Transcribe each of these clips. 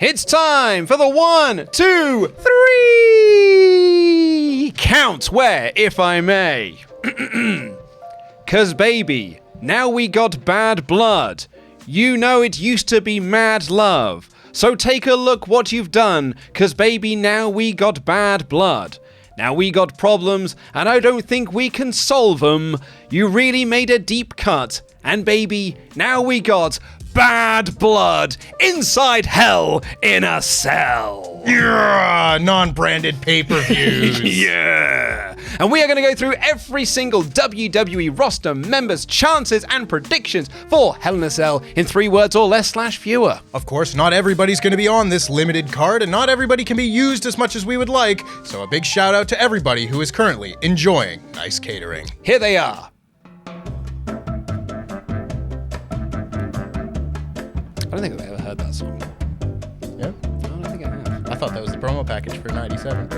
It's time for the 1, 2, 3 count where, if I may. 'Cause baby, now we got bad blood. You know it used to be mad love. So take a look what you've done, 'cause baby, now we got bad blood. Now we got problems, and I don't think we can solve them. You really made a deep cut, and baby, now we got bad blood inside hell in a cell. Yeah, non-branded pay-per-views. Yeah. And we are going to go through every single WWE roster members' chances and predictions for Hell in a Cell in 3 words or less / fewer. Of course, not everybody's going to be on this limited card, and not everybody can be used as much as we would like, so a big shout out to everybody who is currently enjoying nice catering. Here they are. I don't think I've ever heard that song. Yeah? I don't think I have. I thought that was the promo package for 97.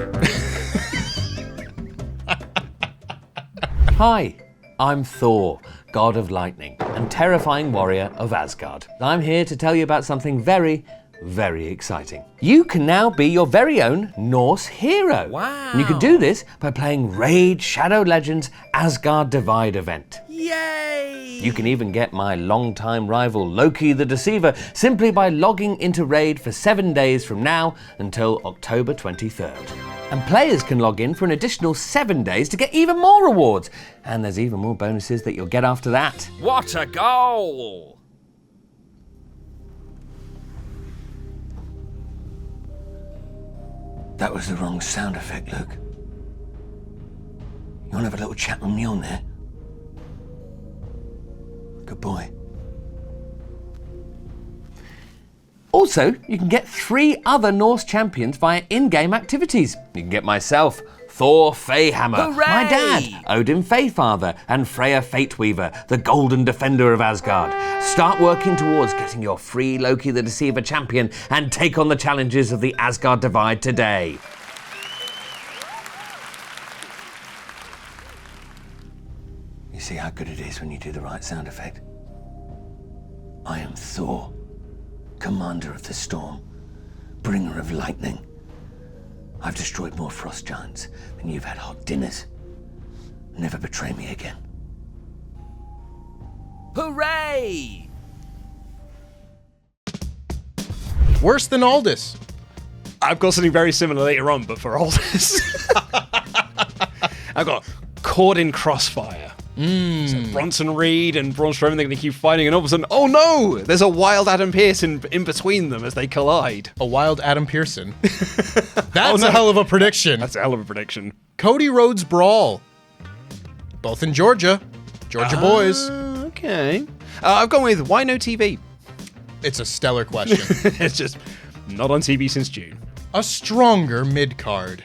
Hi, I'm Thor, god of lightning and terrifying warrior of Asgard. I'm here to tell you about something very, very exciting. You can now be your very own Norse hero. Wow. And you can do this by playing Raid Shadow Legends Asgard Divide event. Yay! You can even get my longtime rival Loki the Deceiver simply by logging into Raid for 7 days from now until October 23rd. And players can log in for an additional 7 days to get even more rewards. And there's even more bonuses that you'll get after that. What a goal! That was the wrong sound effect, Luke. You want to have a little chat with me on there? Good boy. Also, you can get 3 other Norse champions via in-game activities. You can get myself, Thor Feyhammer, Hooray! my dad, Odin Feyfather, and Freya Fateweaver, the golden defender of Asgard. Start working towards getting your free Loki the Deceiver champion and take on the challenges of the Asgard Divide today. You see how good it is when you do the right sound effect? I am Thor, commander of the storm, bringer of lightning. I've destroyed more frost giants than you've had hot dinners. Never betray me again. Hooray! Worse than Aldous. I've got something very similar later on, but for Aldous. I've got caught in crossfire. So Bronson Reed and Braun Strowman, they're going to keep fighting, and all of a sudden, oh no! There's a wild Adam Pearce in between them as they collide. A wild Adam Pearson. That's a hell of a prediction. That's a hell of a prediction. Cody Rhodes Brawl. Both in Georgia. Georgia boys. Okay. I've gone with why no TV? It's a stellar question. It's just not on TV since June. A stronger mid-card.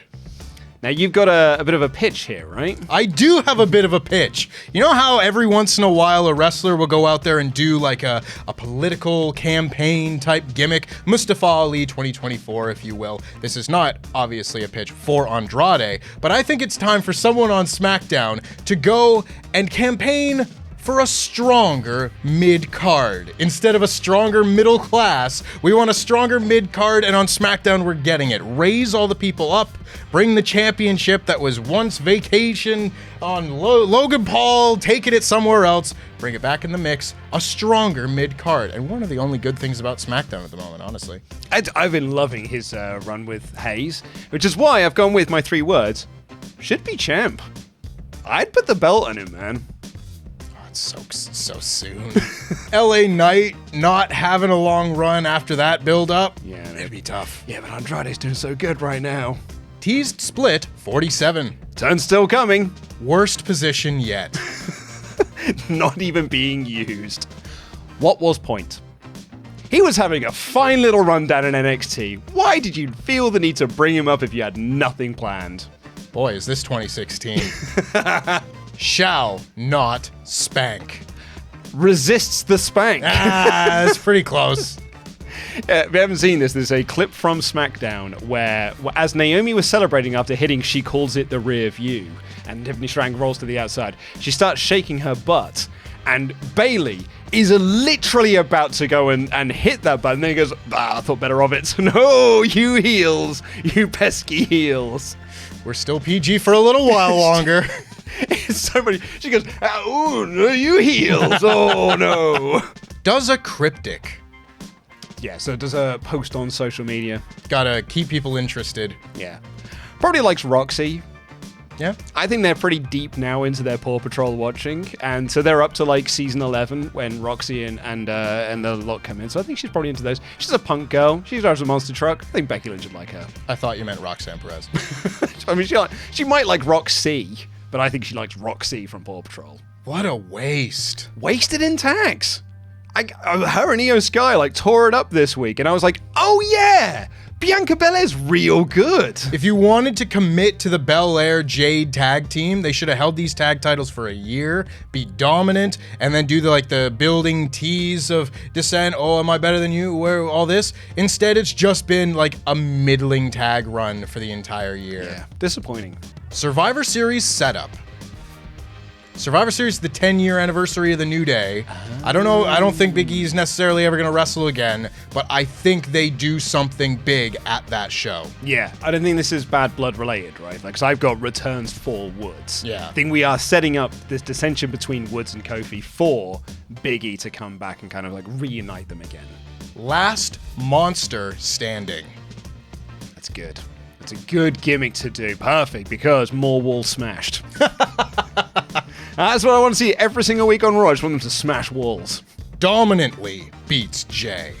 Now, you've got a bit of a pitch here, right? I do have a bit of a pitch. You know how every once in a while a wrestler will go out there and do like a political campaign type gimmick? Mustafa Ali 2024, if you will. This is not obviously a pitch for Andrade, but I think it's time for someone on SmackDown to go and campaign for a stronger mid-card. Instead of a stronger middle class, we want a stronger mid-card, and on SmackDown we're getting it. Raise all the people up, bring the championship that was once vacation on Logan Paul, taking it somewhere else, bring it back in the mix, a stronger mid-card. And one of the only good things about SmackDown at the moment, honestly. I've been loving his run with Hayes, which is why I've gone with my 3 words. Should be champ. I'd put the belt on him, man. So soon. LA Knight not having a long run after that build-up. Yeah, it'd be tough. Yeah, but Andrade's doing so good right now. Teased split 47. Turn still coming. Worst position yet. Not even being used. What was point? He was having a fine little run down in NXT. Why did you feel the need to bring him up if you had nothing planned? Boy, is this 2016. Shall not spank. Resists the spank. It's pretty close. If you haven't seen this, there's a clip from SmackDown where, as Naomi was celebrating after hitting, she calls it the rear view, and Tiffany Strang rolls to the outside. She starts shaking her butt, And Bailey is literally about to go and hit that button. Then he goes, I thought better of it. No, you heels. You pesky heels. We're still PG for a little while longer. It's so funny. She goes, oh, no, you heels. Oh, no. Does a cryptic. Yeah, so does a post on social media. Gotta keep people interested. Yeah. Probably likes Roxy. Yeah. I think they're pretty deep now into their Paw Patrol watching, and so they're up to like season 11 when Roxy and the lot come in. So I think she's probably into those. She's a punk girl. She drives a monster truck. I think Becky Lynch would like her. I thought you meant Roxanne Perez. I mean, she might like Roxy, but I think she likes Roxy from Paw Patrol. What a waste. Wasted in tax. Her and Io Sky like tore it up this week, and I was like, oh yeah, Bianca Belair's real good. If you wanted to commit to the Belair Jade tag team, they should have held these tag titles for a year, be dominant, and then do the building tease of descent. Oh, am I better than you? Where all this? Instead, it's just been like a middling tag run for the entire year. Yeah, disappointing. Survivor Series setup. Survivor Series is the 10-year anniversary of the New Day. I don't know. I don't think Big E's necessarily ever going to wrestle again, but I think they do something big at that show. Yeah, I don't think this is Bad Blood related, right? Like, 'cause I've got returns for Woods. Yeah. I think we are setting up this dissension between Woods and Kofi for Big E to come back and kind of like reunite them again. Last monster standing. That's good. That's a good gimmick to do. Perfect, because more walls smashed. That's what I want to see every single week on Raw. I just want them to smash walls. Dominantly beats Jay.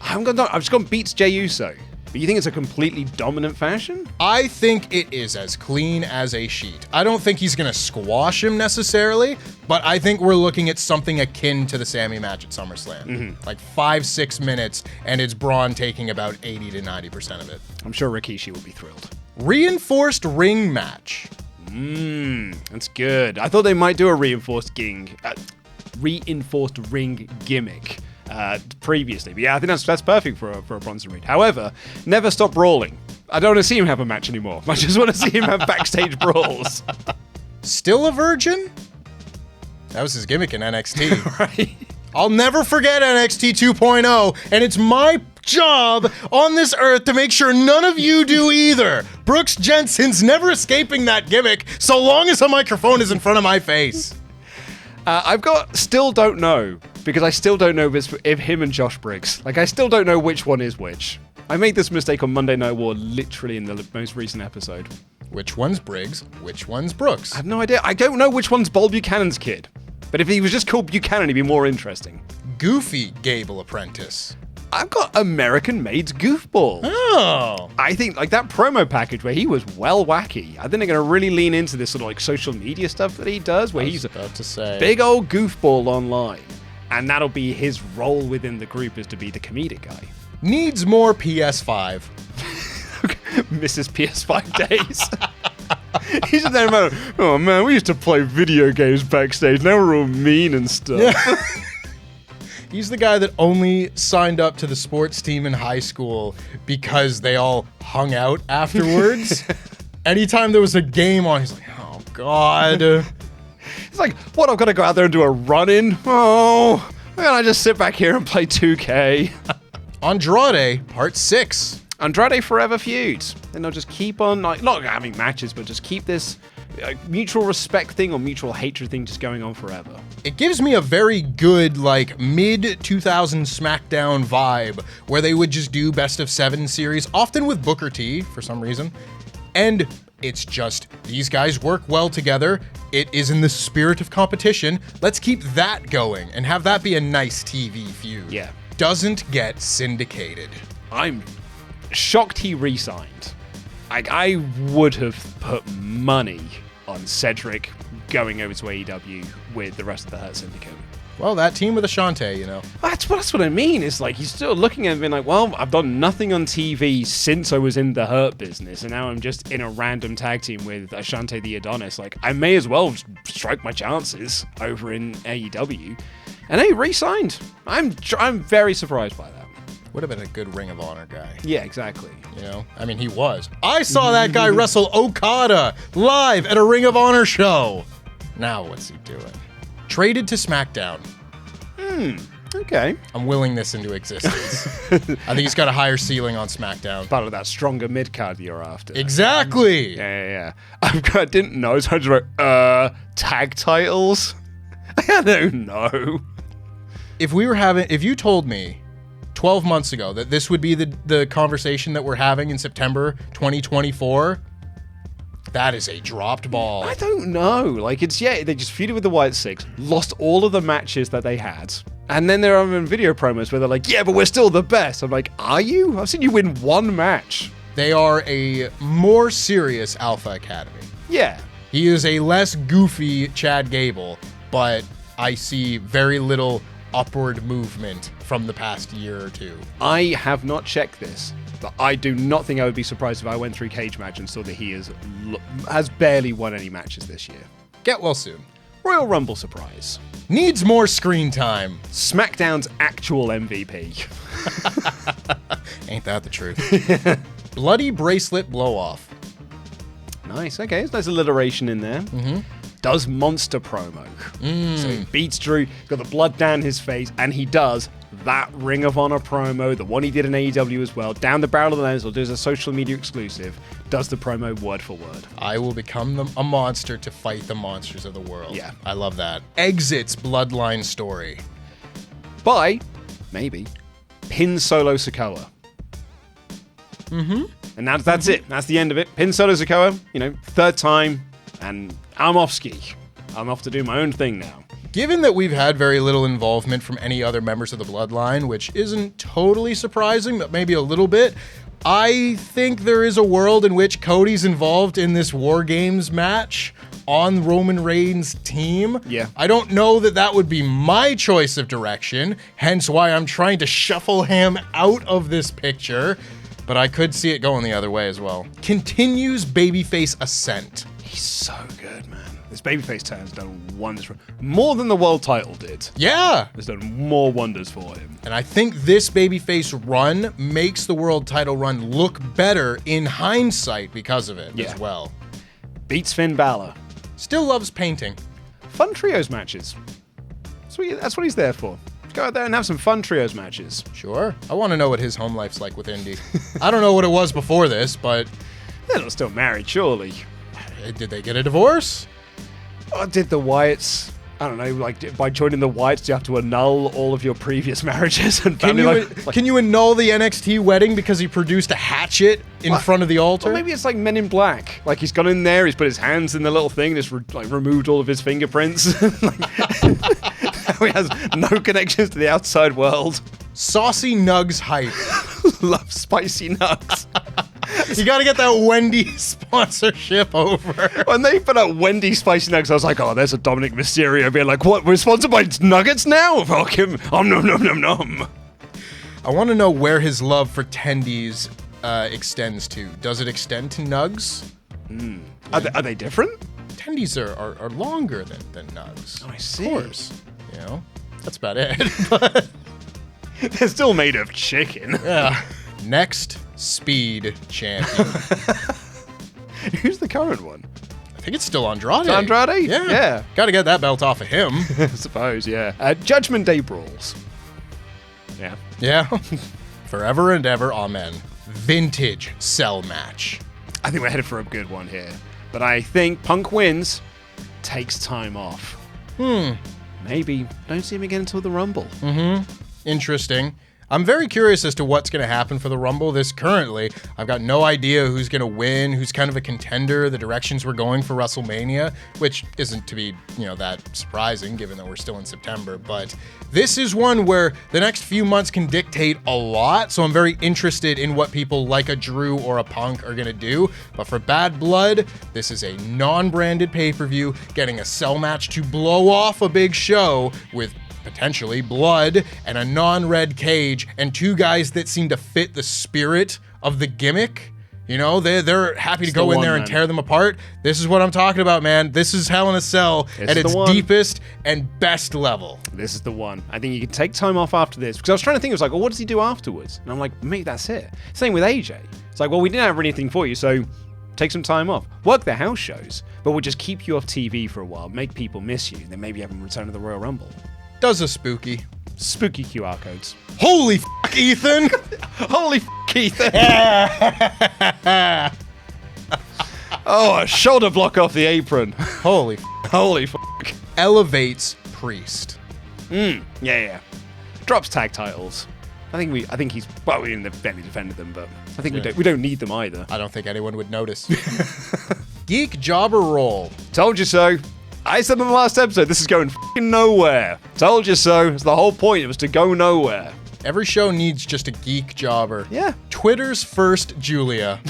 I've just gone beats Jey Uso. But you think it's a completely dominant fashion? I think it is as clean as a sheet. I don't think he's going to squash him necessarily, but I think we're looking at something akin to the Sammy match at SummerSlam. Like 5-6 minutes, and it's Braun taking about 80 to 90% of it. I'm sure Rikishi will be thrilled. Reinforced ring match. That's good. I thought they might do a reinforced ring gimmick previously, but yeah, I think that's perfect for a Bronson Reed. However, never stop brawling. I don't want to see him have a match anymore. I just want to see him have backstage brawls. Still a virgin? That was his gimmick in NXT. Right? I'll never forget NXT 2.0, and it's my job on this earth to make sure none of you do either. Brooks Jensen's never escaping that gimmick so long as a microphone is in front of my face. I've got still don't know, because I still don't know if him and Josh Briggs. Like, I still don't know which one is which. I made this mistake on Monday Night War literally in the most recent episode. Which one's Briggs? Which one's Brooks? I have no idea. I don't know which one's Bob Buchanan's kid. But if he was just called Buchanan, he'd be more interesting. Goofy Gable Apprentice. I've got American-made Goofball. Oh. I think like that promo package where he was well wacky. I think they're going to really lean into this sort of like social media stuff that he does, where he's about to say big old goofball online. And that'll be his role within the group, is to be the comedic guy. Needs more PS5. Mrs. PS5 days. He's just there about, oh man, we used to play video games backstage. Now we're all mean and stuff. Yeah. He's the guy that only signed up to the sports team in high school because they all hung out afterwards. Anytime there was a game on, he's like, oh God. It's like, what, I've got to go out there and do a run-in? Oh, why can't I just sit back here and play 2K? Andrade, Part 6. Andrade Forever feuds. And they'll just keep on, like, not having matches, but just keep this mutual respect thing or mutual hatred thing just going on forever. It gives me a very good, like, mid-2000 SmackDown vibe, where they would just do best of 7 series, often with Booker T, for some reason. And it's just, these guys work well together. It is in the spirit of competition. Let's keep that going and have that be a nice TV feud. Yeah. Doesn't get syndicated. I'm shocked he re-signed. I would have put money on Cedric going over to AEW with the rest of the Hurt Syndicate. Well, that team with Ashante, you know. That's what I mean. It's like he's still looking at it and being like, well, I've done nothing on TV since I was in the Hurt business, and now I'm just in a random tag team with Ashante the Adonis. Like, I may as well strike my chances over in AEW. And he re-signed. I'm very surprised by that. Would have been a good Ring of Honor guy. Yeah, exactly. You know? I mean, he was. I saw that guy wrestle Okada live at a Ring of Honor show. Now what's he doing? Traded to SmackDown. Okay. I'm willing this into existence. I think he's got a higher ceiling on SmackDown. Part of that stronger mid-card you're after. Exactly. Yeah. I didn't know, so I just wrote, tag titles? I don't know. If you told me 12 months ago that this would be the conversation that we're having in September 2024, that is a dropped ball. I don't know. Like, they just feuded with the White Six, lost all of the matches that they had, and then they're on video promos where they're like, yeah, but we're still the best. I'm like, are you? I've seen you win one match. They are a more serious Alpha Academy. Yeah. He is a less goofy Chad Gable, but I see very little upward movement from the past year or two. I have not checked this, but I do not think I would be surprised if I went through Cage Match and saw that he has barely won any matches this year. Get well soon. Royal Rumble surprise. Needs more screen time. SmackDown's actual MVP. Ain't that the truth? Bloody bracelet blow off. Nice, okay, there's nice alliteration in there. Does monster promo. So he beats Drew, got the blood down his face, and he does that Ring of Honor promo, the one he did in AEW as well, down the barrel of the nose, or does a social media exclusive, does the promo word for word. I will become a monster to fight the monsters of the world. Yeah. I love that. Exits Bloodline story. By, maybe, pin Solo Sikoa. And that's it. That's the end of it. Pin Solo Sikoa, third time, and I'm off ski. I'm off to do my own thing now. Given that we've had very little involvement from any other members of the Bloodline, which isn't totally surprising, but maybe a little bit, I think there is a world in which Cody's involved in this War Games match on Roman Reigns' team. Yeah. I don't know that would be my choice of direction, hence why I'm trying to shuffle him out of this picture, but I could see it going the other way as well. Continues babyface ascent. He's so good, man. This babyface turn's done wonders for him. More than the world title did. Yeah. It's done more wonders for him. And I think this babyface run makes the world title run look better in hindsight because of it as well. Beats Finn Balor. Still loves painting. Fun trios matches. That's what he's there for. Go out there and have some fun trios matches. Sure. I want to know what his home life's like with Indy. I don't know what it was before this, but... They're not still married, surely. Did they get a divorce? Or did the Wyatts... I don't know, like, by joining the Wyatts, you have to annul all of your previous marriages and family Can you annul the NXT wedding because he produced a hatchet in front of the altar? Or maybe it's like Men in Black. Like, he's gone in there, he's put his hands in the little thing, just removed all of his fingerprints. Now he has no connections to the outside world. Saucy Nugs hype. Love spicy nuts. You gotta get that Wendy's sponsorship over. When they put out Wendy's spicy nuggets, I was like, oh, there's a Dominic Mysterio being like, what, we're sponsored by nuggets now? Fuck him. Nom. I want to know where his love for tendies extends to. Does it extend to nugs? Are they different? Tendies are longer than nugs. Oh, I see. Of course. That's about it. But they're still made of chicken. yeah. Next Speed champion. Who's the current one? I think it's still Andrade. It's Andrade? Yeah. Gotta get that belt off of him. I suppose, yeah. Judgment Day brawls. Yeah. Yeah. Forever and ever, amen. Vintage cell match. I think we're headed for a good one here. But I think Punk wins, takes time off. Maybe don't see him again until the Rumble. Interesting. I'm very curious as to what's going to happen for the Rumble. Currently, I've got no idea who's going to win, who's kind of a contender, the directions we're going for WrestleMania, which isn't to be, that surprising given that we're still in September. But this is one where the next few months can dictate a lot. So I'm very interested in what people like a Drew or a Punk are going to do. But for Bad Blood, this is a non-branded pay-per-view, getting a cell match to blow off a big show with potentially blood and a non-red cage and two guys that seem to fit the spirit of the gimmick. They're happy to go in there and tear them apart. This is what I'm talking about, man. This is Hell in a Cell at its deepest and best level. This is the one. I think you can take time off after this. Because I was trying to think, it was like, well, what does he do afterwards? And I'm like, maybe that's it. Same with AJ. It's like, well, we didn't have anything for you, so Take some time off. Work the house shows, but we'll just keep you off TV for a while, make people miss you, and then maybe have them return to the Royal Rumble. Does a spooky. Spooky QR codes. Holy f***, Ethan! Holy f***, Ethan! Oh, a shoulder block off the apron. Holy f***. Holy f***. Elevates Priest. Yeah. Drops tag titles. I think he's, well, we didn't barely defended them, but I think we don't need them either. I don't think anyone would notice. Geek jobber roll. Told you so. I said in the last episode, this is going f***ing nowhere. Told you so. It's the whole point. It was to go nowhere. Every show needs just a geek jobber. Yeah. Twitter's first Julia.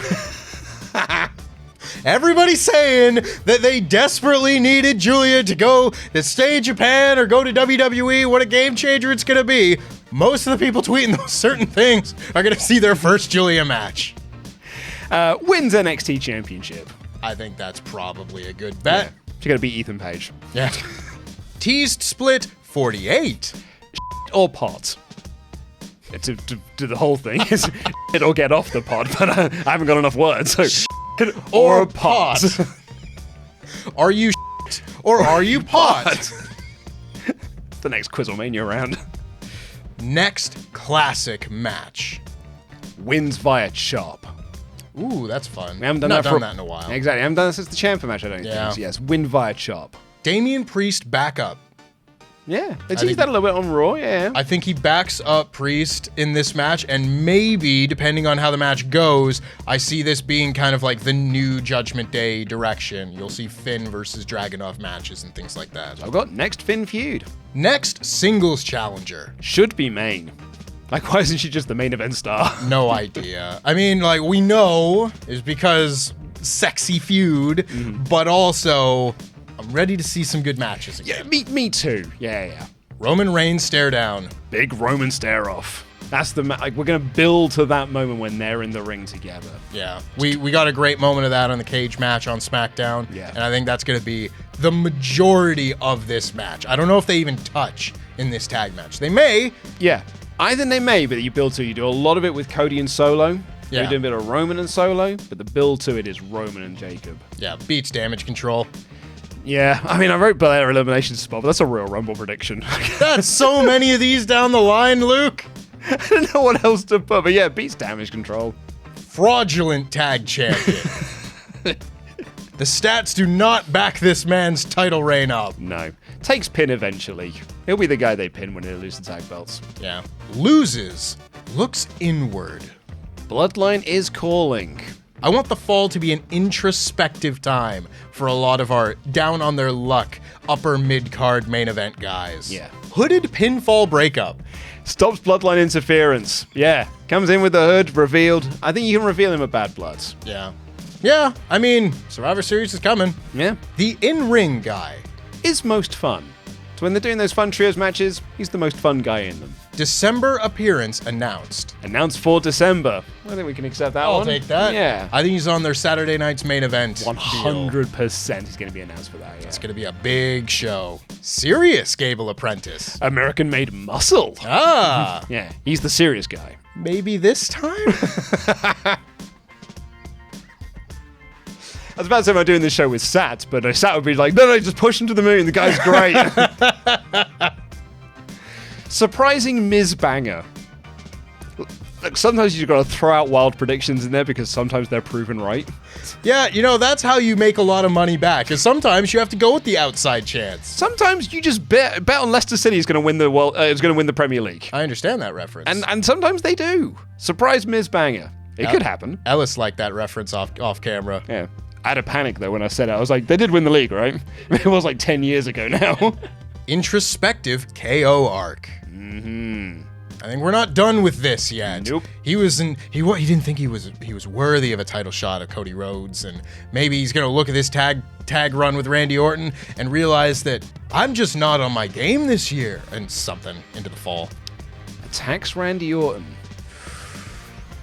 Everybody's saying that they desperately needed Julia to stay in Japan or go to WWE. What a game changer it's going to be. Most of the people tweeting those certain things are going to see their first Julia match. Wins NXT Championship. I think that's probably a good bet. Yeah. She's going to beat Ethan Page. Yeah. Teased split 48. Or pot. To do the whole thing. It'll get off the pot, but I haven't got enough words. So. Or pot. Are you or are you pot? The next Quizlemania round. Next classic match. Wins via chop. Ooh, that's fun. We haven't done that in a while. Exactly. I haven't done that since the Ciampa match, I don't think. So yes, win via chop. Damian Priest back up. Yeah, they teased that a little bit on Raw, yeah. I think he backs up Priest in this match, and maybe, depending on how the match goes, I see this being kind of like the new Judgment Day direction. You'll see Finn versus Dragunov matches and things like that. I've got next Finn feud. Next singles challenger. Should be main. Like, why isn't she just the main event star? No idea. I mean, like, we know is because sexy feud, but also I'm ready to see some good matches again. Yeah, me too. Yeah. Roman Reigns stare down. Big Roman stare off. That's the like we're gonna build to that moment when they're in the ring together. Yeah, we got a great moment of that on the cage match on Smackdown. Yeah, and I think that's gonna be the majority of this match. I don't know if they even touch in this tag match. They may. Yeah, I think they may, but you build to. You do a lot of it with Cody and Solo. Yeah. You do a bit of Roman and Solo, but the build to it is Roman and Jacob. Yeah, beats Damage Control. Yeah, I mean, I wrote Belair elimination spot, but that's a real Rumble prediction. That's so many of these down the line, Luke. I don't know what else to put, but yeah, it beats Damage Control. Fraudulent tag champion. The stats do not back this man's title reign up. No. Takes pin eventually. He'll be the guy they pin when they lose the tag belts. Yeah. Loses. Looks inward. Bloodline is calling. I want the fall to be an introspective time for a lot of our down on their luck upper mid-card main event guys. Yeah. Hooded pinfall breakup. Stops Bloodline interference. Yeah. Comes in with the hood, revealed. I think you can reveal him at Bad Blood. Yeah. Yeah, I mean, Survivor Series is coming. Yeah. The in-ring guy. Is most fun. So when they're doing those fun trios matches, he's the most fun guy in them. December appearance announced. Announced for December. I think we can accept that one. I'll take that. Yeah. I think he's on their Saturday night's main event. 100% he's going to be announced for that, yeah. It's going to be a big show. Serious Gable Apprentice. American-made muscle. Ah. Yeah, he's the serious guy. Maybe this time? I was about to say I'm doing this show with Sat, but Sat would be like, no, just push him to the moon. The guy's great. Surprising Miz banger. Look, sometimes you've got to throw out wild predictions in there because sometimes they're proven right. Yeah, you know, that's how you make a lot of money back. Because sometimes you have to go with the outside chance. Sometimes you just bet on Leicester City is going to win the the Premier League. I understand that reference. And sometimes they do. Surprise Miz banger. It could happen. Ellis liked that reference off camera. Yeah. I had a panic though when I said it. I was like, they did win the league, right? It was like 10 years ago now. Introspective KO arc. I think we're not done with this yet. Nope. He didn't think he was worthy of a title shot of Cody Rhodes, and maybe he's gonna look at this tag run with Randy Orton and realize that I'm just not on my game this year, and something into the fall. Attacks Randy Orton.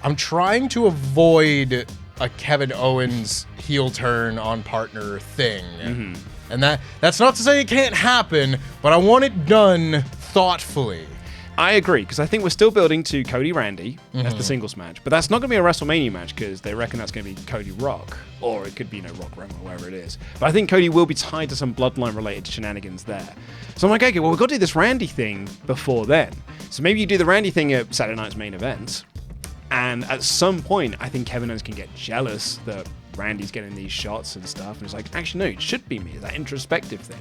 I'm trying to avoid a Kevin Owens heel turn on partner thing. And that's not to say it can't happen, but I want it done thoughtfully. I agree, because I think we're still building to Cody Randy as the singles match, but that's not going to be a WrestleMania match because they reckon that's going to be Cody Rock, or it could be Rock Roman, or wherever it is. But I think Cody will be tied to some Bloodline related shenanigans there. So I'm like, okay, well, we've got to do this Randy thing before then. So maybe you do the Randy thing at Saturday night's main event, and at some point, I think Kevin Owens can get jealous that Randy's getting these shots and stuff, and it's like, actually, no, it should be me, that introspective thing.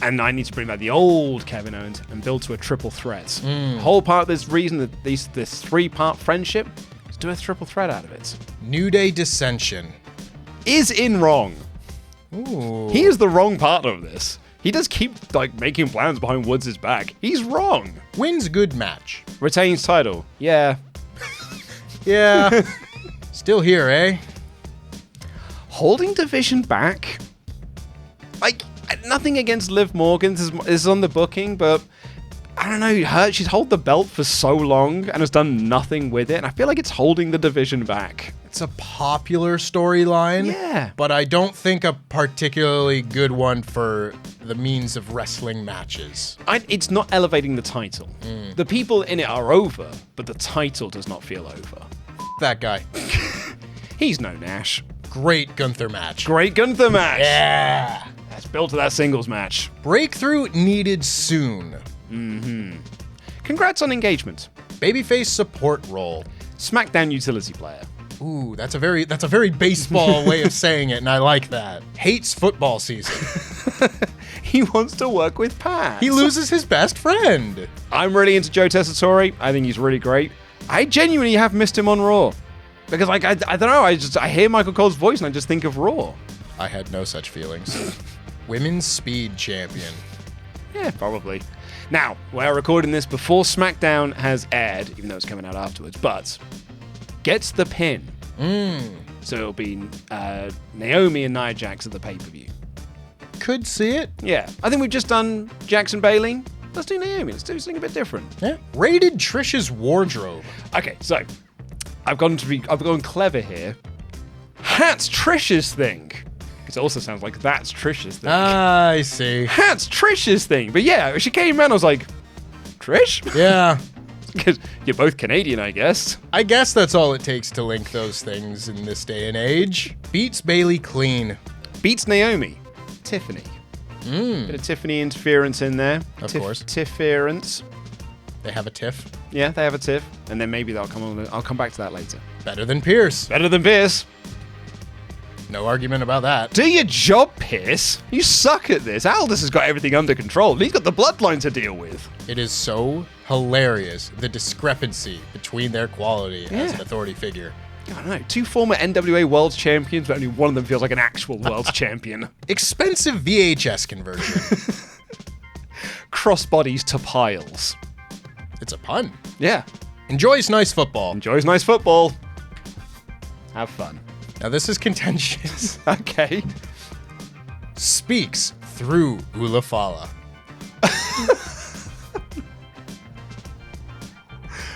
And I need to bring back the old Kevin Owens and build to a triple threat. The whole part of this reason that this 3-part friendship, is do a triple threat out of it. New Day dissension. Is in wrong. Ooh. He is the wrong part of this. He does keep making plans behind Woods' back. He's wrong. Wins good match. Retains title. Yeah. Yeah. Still here, eh? Holding division back. Nothing against Liv Morgan. This is on the booking, but I don't know. She's held the belt for so long and has done nothing with it. And I feel like it's holding the division back. It's a popular storyline. Yeah. But I don't think a particularly good one for the means of wrestling matches. It's not elevating the title. The people in it are over, but the title does not feel over. That guy. He's no Nash. Great Gunther match. Great Gunther match. Yeah. That's built to that singles match. Breakthrough needed soon. Congrats on engagement. Babyface support role. Smackdown utility player. Ooh, that's a very baseball way of saying it, and I like that. Hates football season. He wants to work with Pat. He loses his best friend. I'm really into Joe Tessitore. I think he's really great. I genuinely have missed him on Raw. Because I don't know, I hear Michael Cole's voice and I just think of Raw. I had no such feelings. Women's Speed Champion. Yeah, probably. Now, we're recording this before SmackDown has aired, even though it's coming out afterwards, but gets the pin. So it'll be Naomi and Nia Jax at the pay-per-view. Could see it. Yeah. I think we've just done Jackson Bailey. Let's do Naomi. Let's do something a bit different. Yeah. Rated Trish's wardrobe. Okay, so I've gone clever here. That's Trish's thing. It also sounds like that's Trish's thing. I see. That's Trish's thing. But yeah, she came around, I was like, Trish? Yeah. Because you're both Canadian, I guess. I guess that's all it takes to link those things in this day and age. Beats Bailey clean. Beats Naomi. Tiffany. Bit of Tiffany interference in there. Of course. Tifference. They have a tiff. Yeah, they have a tiff. And then maybe I'll come back to that later. Better than Pierce. Better than Pierce. No argument about that. Do your job, Pierce. You suck at this. Aldous has got everything under control. He's got the bloodline to deal with. It is so hilarious, the discrepancy between their quality as an authority figure. I don't know. 2 former NWA World Champions, but only one of them feels like an actual World Champion. Expensive VHS conversion. Crossbodies to piles. It's a pun. Yeah. Enjoys nice football. Enjoys nice football. Have fun. Now this is contentious. Okay. Speaks through Ulafala.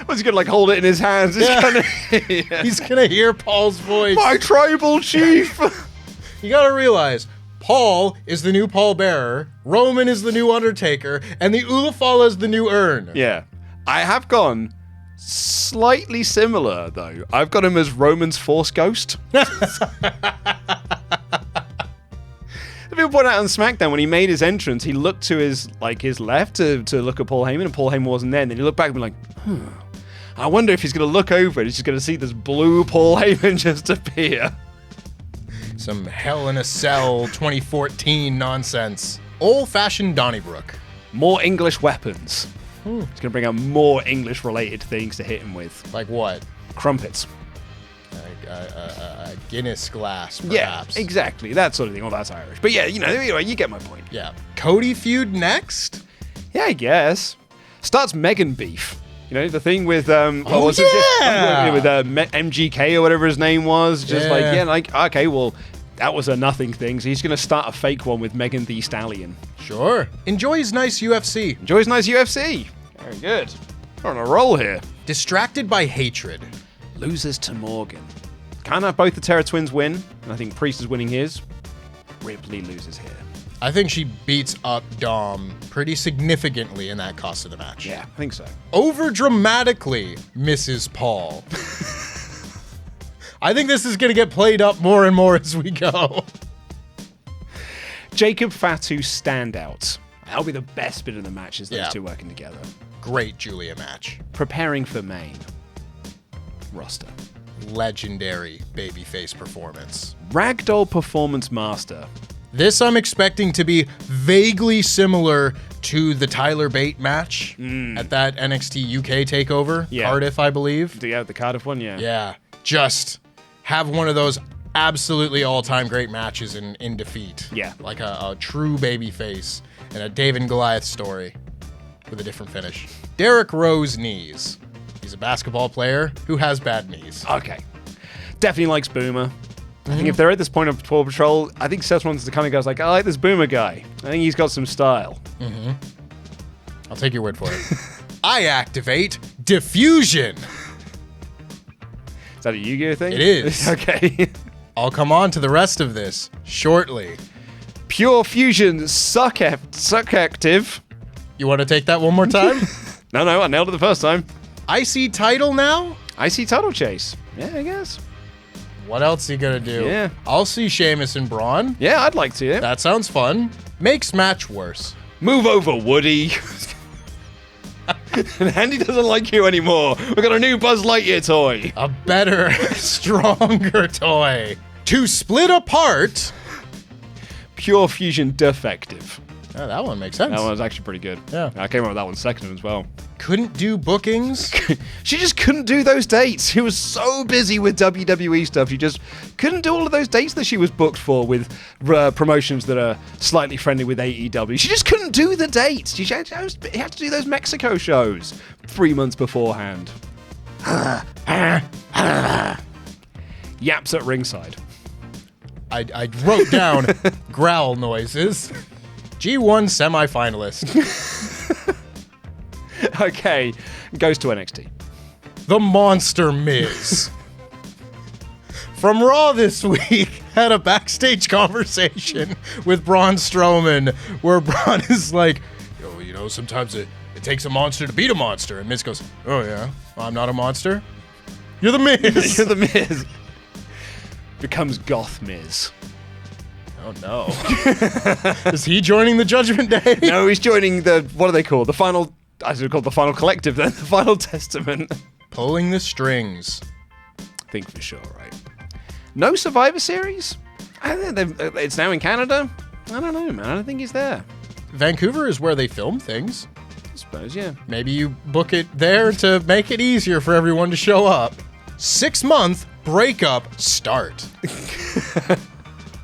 Was he gonna hold it in his hands? He's gonna hear Paul's voice. My tribal chief. You gotta realize, Paul is the new Paul Bearer, Roman is the new Undertaker, and the Ulafala is the new Urn. Yeah. I have gone slightly similar, though. I've got him as Roman's Force Ghost. People point out on SmackDown when he made his entrance, he looked to his left to look at Paul Heyman, and Paul Heyman wasn't there. And then he looked back and be like, I wonder if he's going to look over and he's just going to see this blue Paul Heyman just appear. Some Hell in a Cell 2014 nonsense. Old-fashioned Donnybrook. More English weapons. He's going to bring out more English-related things to hit him with. Like what? Crumpets. A Guinness glass, Yeah, perhaps. exactly. That sort of thing. Well, that's Irish. But yeah, anyway, you get my point. Yeah. Cody feud next? Yeah, I guess. Starts Megan beef. The thing with with MGK or whatever his name was. Just okay, well, that was a nothing thing. So he's going to start a fake one with Megan Thee Stallion. Sure. Enjoys nice UFC. Enjoys nice UFC. Very good. We're on a roll here. Distracted by hatred. Loses to Morgan. Can't have both the Terra Twins win. And I think Priest is winning his. Ripley loses here. I think she beats up Dom pretty significantly in that cost of the match. Yeah, I think so. Over dramatically misses Paul. I think this is going to get played up more and more as we go. Jacob Fatu standout. That'll be the best bit of the match is those two working together. Great Julia match. Preparing for main roster. Legendary babyface performance. Ragdoll Performance Master. This I'm expecting to be vaguely similar to the Tyler Bate match at that NXT UK takeover. Yeah. Cardiff, I believe. Yeah, the Cardiff one, yeah. Yeah. Just have one of those absolutely all-time great matches in defeat. Yeah. Like a true babyface and a David and Goliath story with a different finish. Derek Rose knees. He's a basketball player who has bad knees. Okay. Definitely likes Boomer. I think if they're at this point of Paw Patrol, I think Seth Rollins is the kind of guy who's like, I like this Boomer guy. I think he's got some style. I'll take your word for it. I activate Diffusion. Is that a Yu-Gi-Oh thing? It is. Okay. I'll come on to the rest of this shortly. Pure Fusion Suck Active. You want to take that one more time? No, I nailed it the first time. IC title now? IC title chase. Yeah, I guess. What else are you going to do? Yeah. I'll see Sheamus and Braun. Yeah, I'd like to. That sounds fun. Makes match worse. Move over, Woody. And Andy doesn't like you anymore. We've got a new Buzz Lightyear toy. A better, stronger toy. To split apart. Pure Fusion Defective. Oh, that one makes sense. That one was actually pretty good. Yeah. I came up with that one second as well. Couldn't do bookings. She just couldn't do those dates. She was so busy with WWE stuff. She just couldn't do all of those dates that she was booked for with promotions that are slightly friendly with AEW. She just couldn't do the dates. She had to do those Mexico shows 3 months beforehand. Yaps at ringside. I wrote down growl noises. G1 semifinalist. Okay, goes to NXT. The Monster Miz. From Raw this week, had a backstage conversation with Braun Strowman where Braun is like, yo, you know, sometimes it takes a monster to beat a monster. And Miz goes, oh yeah, I'm not a monster. You're the Miz. You're the Miz. Becomes Goth Miz. Oh no. Is he joining the Judgment Day? No, he's joining the, what are they called? The final, I should call it the Final Collective then, the Final Testament. Pulling the strings. I think for sure, right? No Survivor Series? I think it's now in Canada? I don't know, man. I don't think he's there. Vancouver is where they film things. I suppose, yeah. Maybe you book it there to make it easier for everyone to show up. 6-month breakup start.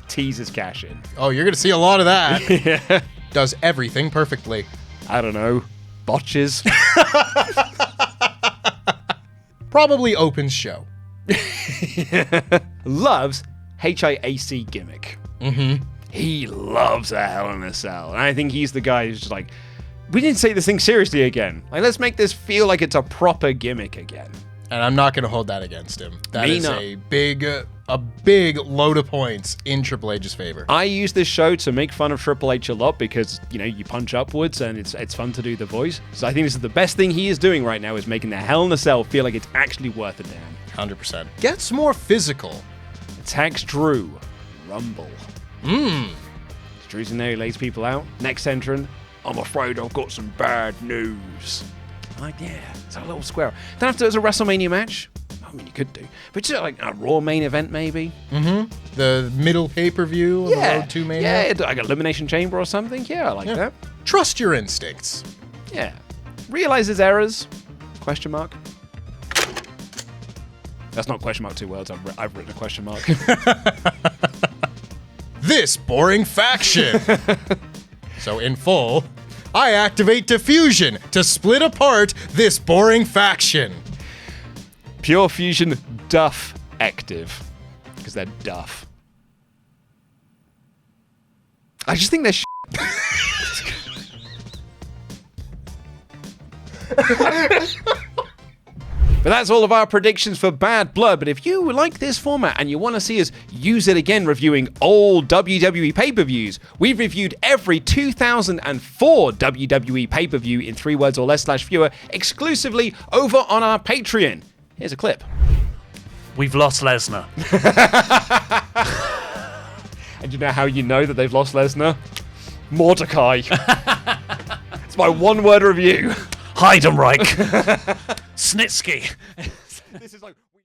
Teases cash in. Oh, you're going to see a lot of that. Yeah. Does everything perfectly. I don't know. Botches. Probably opens show. Loves HIAC gimmick. Mm-hmm. He loves a Hell in a Cell. And I think he's the guy who's just like, we didn't take this thing seriously again. Like, let's make this feel like it's a proper gimmick again. And I'm not going to hold that against him. That Me is not. a big load of points in Triple H's favor. I use this show to make fun of Triple H a lot because, you know, you punch upwards and it's fun to do the voice. So I think this is the best thing he is doing right now is making the Hell in a Cell feel like it's actually worth a damn. 100%. Gets more physical. Attacks Drew. Rumble. Drew's in there, he lays people out. Next entrant, I'm afraid I've got some bad news. Like, yeah, it's a little square. Don't have to, it's a WrestleMania match. I mean, you could do. But just like a Raw main event, maybe. The middle pay-per-view of the Road to Mania. Yeah, like Elimination Chamber or something. Yeah, I like that. Trust your instincts. Yeah. Realize his errors? Question mark. That's not question mark 2 words. I've written a question mark. This boring faction. So in full, I activate Diffusion to split apart this boring faction. Pure Fusion Duff active. Because they're Duff. I just think they're But that's all of our predictions for Bad Blood. But if you like this format and you want to see us use it again reviewing old WWE pay-per-views, we've reviewed every 2004 WWE pay-per-view in 3 words or less / fewer exclusively over on our Patreon. Here's a clip. We've lost Lesnar. And you know how you know that they've lost Lesnar? Mordecai. It's my 1-word review. Heidenreich. Snitsky. This is like